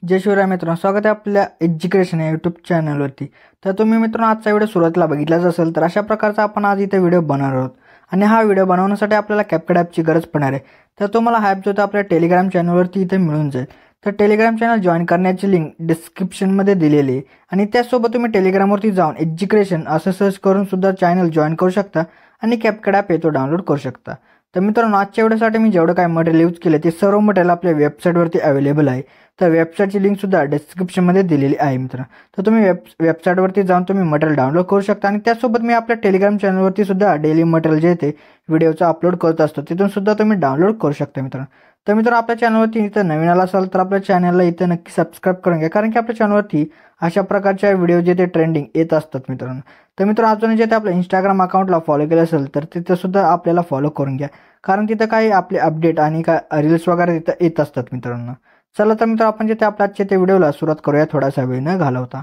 जय शिवराय मित्रांनो, स्वागत आहे आपल्या एज्युकेशन या यूट्यूब चॅनलवरती। तर तुम्ही मित्रांनो आजचा व्हिडिओ सुरुवातीला बघितलाच असेल, तर अशा प्रकारचा आपण आज इथे व्हिडिओ बनवणार आहोत आणि हा व्हिडिओ बनवण्यासाठी आपल्याला CapCut ॲपची गरज पडणार आहे। तर तुम्हाला हा ॲप जो आहे आपल्या टेलिग्राम चॅनलवरती इथे मिळून जाईल। तर टेलिग्राम चॅनल जॉईन करण्याची लिंक डिस्क्रिप्शनमध्ये दिलेली आहे आणि त्यासोबत तुम्ही टेलिग्रामवरती जाऊन एज्युकेशन असं सर्च करून सुद्धा चॅनल जॉईन करू शकता आणि CapCut ॲप येतो डाउनलोड करू शकता। तर मित्रांनो आजच्या व्हिडिओसाठी मी जेवढं काय मटेरियल यूज केलं ते सर्व मटेरियल आपल्या वेबसाईटवरती अवेलेबल आहे। तर वेबसाईटची लिंक सुद्धा डिस्क्रिप्शनमध्ये दिलेली आहे मित्रांनो। तर तुम्ही वेबसाईटवरती जाऊन तुम्ही मटेरियल डाउनलोड करू शकता आणि त्यासोबत मी आपल्या टेलिग्राम चॅनलवरती सुद्धा डेली मटेरियल जे ते व्हिडिओचं अपलोड करत असतो, तिथून सुद्धा तुम्ही डाउनलोड करू शकता मित्रांनो। तर मित्रांनो आपल्या चॅनलवरती इथं नवीन आला असाल तर आपल्या चॅनलला इथं नक्की सबस्क्राईब करून घ्या, कारण की आपल्या चॅनलवरती अशा प्रकारच्या व्हिडिओ जे ते ट्रेंडिंग येत असतात मित्रांनो। तर मित्रांनो अजून जे ते आपल्या इंस्टाग्राम अकाउंटला फॉलो केलं असेल तर तिथं सुद्धा आपल्याला फॉलो करून घ्या, कारण तिथं काही आपले अपडेट आणि काय रील्स वगैरे तिथं येत असतात मित्रांनो। चला तर मित्र आपण जिथे आपल्या आजच्या व्हिडिओला सुरुवात करूया थोडासा वेळ न घालवता।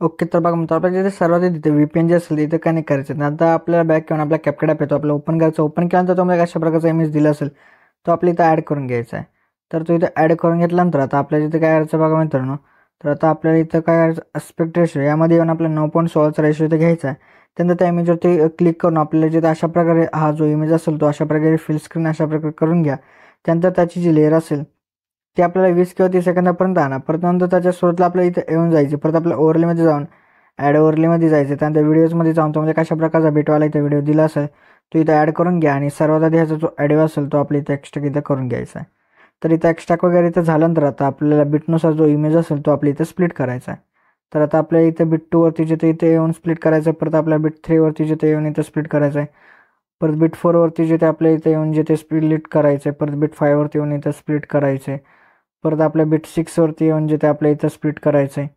ओके, तर बघा मित्र आपल्या जिथे सर्वात तिथे VPN जे असेल तिथे कनेक्ट करायचं। नंतर आपल्याला बॅक घेऊन आपल्या CapCut ॲप येतो, आपल्याला ओपन करायचं। ओपन केल्यानंतर तुम्हाला अशा प्रकारचा इमेज दिला असेल तो आपल्या इथं ॲड करून घ्यायचा आहे। तर तो इथं ॲड करून घेतल्यानंतर आता आपल्याला जिथे काय करायचं बघा मित्रांनो, तर आता आपल्याला इथं काय करायचं, आस्पेक्ट रेशो यामध्ये येऊन आपल्याला 9.16चा रेशो इथं घ्यायचा आहे। त्यानंतर त्या इमेजवरती क्लिक करून आपल्याला जिथे अशा प्रकारे हा जो इमेज असेल तो अशा प्रकारे फिल स्क्रीन अशा प्रकारे करून घ्या। त्यानंतर त्याची जी लेअर असेल ते आपल्याला 20 किंवा 30 सेकंदापर्यंत आणा। परत नंतर त्याच्या सुरुवातीला आपल्याला इथं येऊन जायचे, परत आपल्या ओव्हरलेमध्ये जाऊन ॲड ओव्हरलेमध्ये जायचं। त्यानंतर व्हिडिओजमध्ये जाऊन तुम्हाला कशा प्रकारचा बिटवाला इथं व्हिडिओ दिला असेल तो इथं ॲड करून घ्या आणि सर्वात आधी ह्याचा जो ऑडिओ असेल तो आपल्या इथं एक्स्ट्रा इथं करून घ्यायचा आहे। तर इथं एक्स्ट्रा वगैरे इथं झाल्यानंतर आता आपल्याला बिटनुसार जो इमेज असेल तो आपल्या इथं स्प्लिट करायचा आहे। तर आता आपल्या इथं बिट 2 वरती जिथे इथे येऊन स्प्लिट करायचं आहे, परत आपल्या बिट 3 वरती जिथे येऊन इथं स्प्लिट करायचं आहे, परत बिट 4 वरती जिथे आपल्या इथं येऊन जिथे स्प्लिट करायचं आहे, परत बिट 5 वरती येऊन इथं स्प्लिट करायचं आहे, परत आपल्या बिट 6 वरती येऊन जिथे आपल्या इथं स्प्लिट करायचं आहे,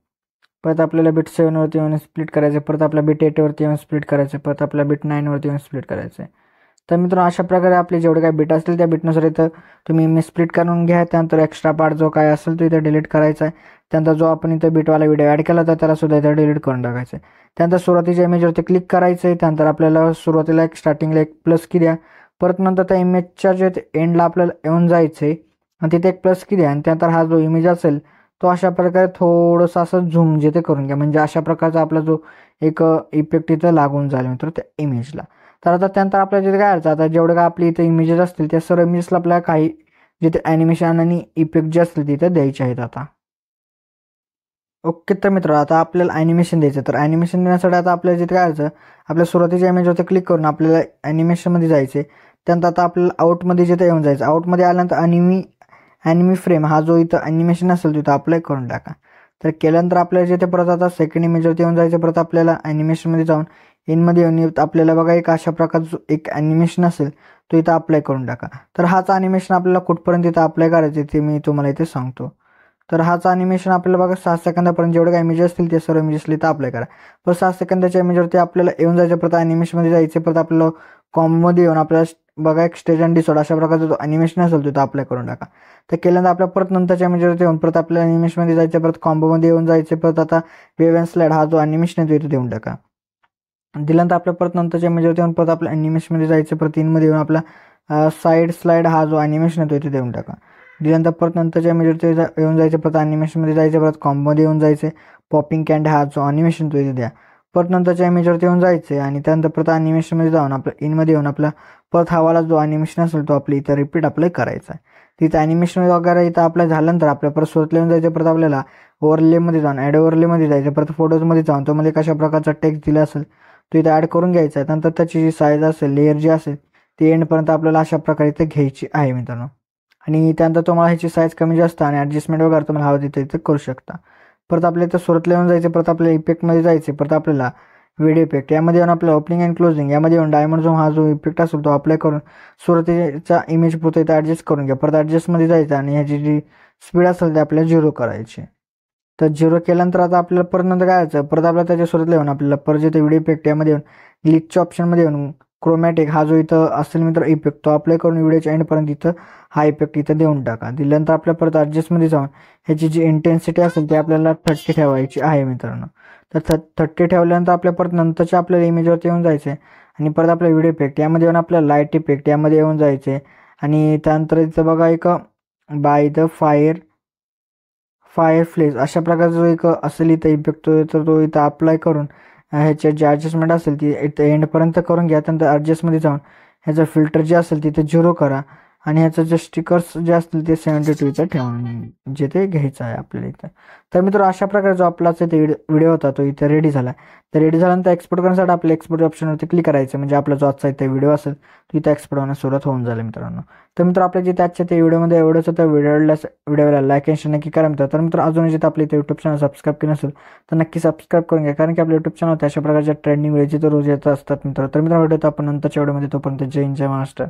परत आपल्याला बिट 7 वरती येऊन स्प्लिट करायचं आहे, परत आपल्या बिट 8 वरती येऊन स्प्लिट करायचं आहे, परत आपल्या बिट 9 वरती येऊन स्प्लिट करायचं आहे। तर मित्रांनो अशा प्रकारे आपले जेवढे काही बिट असतील त्या बिटनुसार इथं तुम्ही इमेज स्प्लिट करून घ्या। त्यानंतर एक्स्ट्रा पार्ट जो काय असेल तो इथं डिलीट करायचा आहे। त्यानंतर जो आपण इथं बिटवाला व्हिडिओ ॲड केला होता त्याला सुद्धा इथं डिलीट करून टाकायचं आहे। त्यानंतर सुरुवातीच्या इमेजवरती क्लिक करायचं आहे। त्यानंतर आपल्याला सुरुवातीला एक स्टार्टिंगला एक प्लस की द्या, परत नंतर त्या इमेजच्या जे एंडला आपल्याला येऊन जायचं आहे आणि तिथे एक प्लस की द्या आणि त्यानंतर हा जो इमेज असेल तो अशा प्रकारे थोडंसं असं झूम जिथे करून घ्या, म्हणजे अशा प्रकारचा आपला जो एक इफेक्ट इथं लागून जाईल मित्र त्या इमेजला। तर आता त्यानंतर आपल्याला जिथे काय करायचं, आता जेवढं काय आपली इथे इमेजेस असतील त्या सर्व इमेजेसला आपल्याला काही जिथे ॲनिमेशन आणि इफेक्ट जे असतील तिथे द्यायचे आहेत आता। ओके, तर मित्र आता आपल्याला ॲनिमेशन द्यायचं। तर ॲनिमेशन देण्यासाठी आता आपल्याला जिथे काय करायचं, आपल्या सुरुवातीच्या इमेजवरती क्लिक करून आपल्याला ॲनिमेशनमध्ये जायचे। त्यानंतर आता आपल्याला आउटमध्ये जिथे येऊन जायचं, आउटमध्ये आल्यानंतर ॲनिमी फ्रेम हा जो इथं ॲनिमेशन असेल तिथं अप्लाय करून टाका। तर केल्यानंतर आपल्याला जिथे परत आता सेकंड इमेजवरती येऊन जायचं, परत आपल्याला ॲनिमेशनमध्ये जाऊन इनमध्ये येऊन आपल्याला बघा एक अशा प्रकारचं एक ॲनिमेशन असेल तो इथं अप्लाय करून टाका। तर हाच ॲनिमेशन आपल्याला कुठपर्यंत इथं अप्लाय करायचं ते मी तुम्हाला इथे सांगतो। तर हाच ॲनिमेशन आपल्याला बघा 6 सेकंदापर्यंत जेवढे काही इमेजेस असतील ते सर्व इमेजेसला इथं अप्लाय करा। परत 6 सेकंदाच्या इमेजवरती आपल्याला येऊन जायचं, परत ॲनिमेशनमध्ये जायचं, परत आपल्याला कॉममध्ये येऊन आपल्याला बघा एक स्टेज अँड डिसऑर्डर अशा प्रकारचा जो ॲनिमेशन असेल तिथं अप्लाय करून टाका। तर केल्यानंतर आपल्या परत नंतरच्या इमेजवरती येऊन परत आपल्याला ॲनिमेशनमध्ये जायचं, परत कॉम्बोमध्ये येऊन जायचं, परत आता वेव्ह अँड स्लाइड हा जो ॲनिमेशन आहे तो इथं देऊन टाका। दिल्यानंतर आपल्या परत नंतरच्या इमेजवरती येऊन परत आपल्या ॲनिमेशनमध्ये जायचं, परत इनमध्ये येऊन आपला साईड स्लाइड हा जो ॲनिमेशन आहे तो इथे देऊन टाका। दिल्यानंतर परत नंतरच्या इमेजवरती येऊन जायचं, परत ॲनिमेशनमध्ये जायचं, परत कॉम्बोमध्ये येऊन जायचं, पॉपिंग कॅन्ड हा जो ॲनिमेशन तो इथे द्या। परत नंतरच्या इमेजवरती येऊन जायचं आणि त्यानंतर परत ॲनिमेशनमध्ये जाऊन आपल्या इनमध्ये येऊन आपला परत हवाला जो ॲनिमेशन असेल तो आपल्या इथं रिपीट अप्लाय करायचा आहे। तिथं ॲनिमेशन वगैरे इथं अप्लाय झाल्यानंतर आपल्या परत सुरुवातीला येऊन जायचं, परत आपल्याला ओव्हरलेमध्ये जाऊन ॲड ओव्हरलेमध्ये जायचं, परत फोटोजमध्ये जाऊन तुम्हाला कशा प्रकारचा टेक्स्ट दिला असेल तो इथं ॲड करून घ्यायचा आहे। त्यानंतर त्याची जी साईज असेल, लेअर जी असेल ती एंडपर्यंत आपल्याला अशा प्रकारे इथे घ्यायची आहे मित्रांनो। आणि त्यानंतर तुम्हाला ह्याची साईज कमी जास्त आणि ॲडजस्टमेंट वगैरे तुम्हाला हवं तिथे इथे करू शकता। परत आपल्या इथं सुरुवातीला येऊन जायचं, परत आपल्या इफेक्टमध्ये जायचे, परत आपल्याला व्हिडिओ इफेक्ट यामध्ये येऊन आपल्या ओपनिंग अँड क्लोजिंग यामध्ये येऊन डायमंड झोन हा जो इफेक्ट असेल तो अप्लाय करून सुरुवातीचा इमेज पुरतं इथं ॲडजस्ट करून घ्या। परत ॲडजस्टमध्ये जायचं आणि ह्याची जी स्पीड असेल ती आपल्याला 0 करायची। तर 0 केल्यानंतर आता आपल्याला परत नंतर काय करायचं, परत आपल्याला त्याच्या सुरुवातीला येऊन आपल्याला परत जिथे व्हिडिओ इफेक्ट यामध्ये येऊन ग्लिचच्या ऑप्शनमध्ये येऊन क्रोमॅटिक हा जो इथं असेल मित्र इफेक्ट तो अप्लाय करून व्हिडिओच्या एंडपर्यंत इथं हा इफेक्ट इथं देऊन टाका। दिल्यानंतर आपल्या परत ॲडजस्टमध्ये जाऊन ह्याची जी इंटेन्सिटी असेल ती आपल्याला 30 ठेवायची आहे मित्रांनो। तर 30 ठेवल्यानंतर आपल्या परत नंतरच्या आपल्याला इमेजवरती येऊन जायचं आणि परत आपल्या व्हिडिओ इफेक्ट यामध्ये येऊन आपल्याला लाईट इफेक्ट यामध्ये येऊन जायचे आणि त्यानंतर इथं बघा एक बाय द फायरफ्लेस अशा प्रकारचा जो एक असेल इथं इफेक्ट तर तो इथं अप्लाय करून ह्याच्या जे ॲडजस्टमेंट असेल ती इथं एंडपर्यंत करून घ्या. त्यानंतर ॲडजस्टमध्ये जाऊन ह्याचं फिल्टर जे असेल तिथे 0 करा आणि ह्याचं जे स्टिकर्स जे असतील ते 72 इथं ठेवून जे ते घ्यायचं आहे आपल्याला इथं. तर मित्र अशा प्रकारे जो आपलाच इथे व्हिडिओ होता तो इथे रेडी झाला. तर रेडी झाल्यानंतर एक्सपोर्ट करण्यासाठी आपल्या एक्सपोर्ट ऑप्शनवरती क्लिक करायचं, म्हणजे आपला जो आजचा इथे व्हिडिओ असेल तो इथं एक्सपोर्ट होण्यास सुरुवात होऊन झाली मित्रांनो. तर मित्र आपल्या जिथे आजच्या ते व्हिडिओमध्ये एवढंच होतं. व्हिडिओला लाईक आणि शेअर नक्की करा मित्र. तर मित्र अजून जिथे आपल्या इथे यूट्यूब चॅनल सबस्क्राईब केलं नसेल तर नक्की सबस्क्राईब करून घ्या, कारण की आपल्या यूट्यूब चॅनल अशा प्रकारच्या ट्रेंडिंग व्हिडिओचे तर रोज येत असतात मित्र. तर मित्र व्हिडिओ आपण नंतरच्या व्हिडिओमध्ये, तोपर्यंत जय हिंद जय महाराष्ट्र.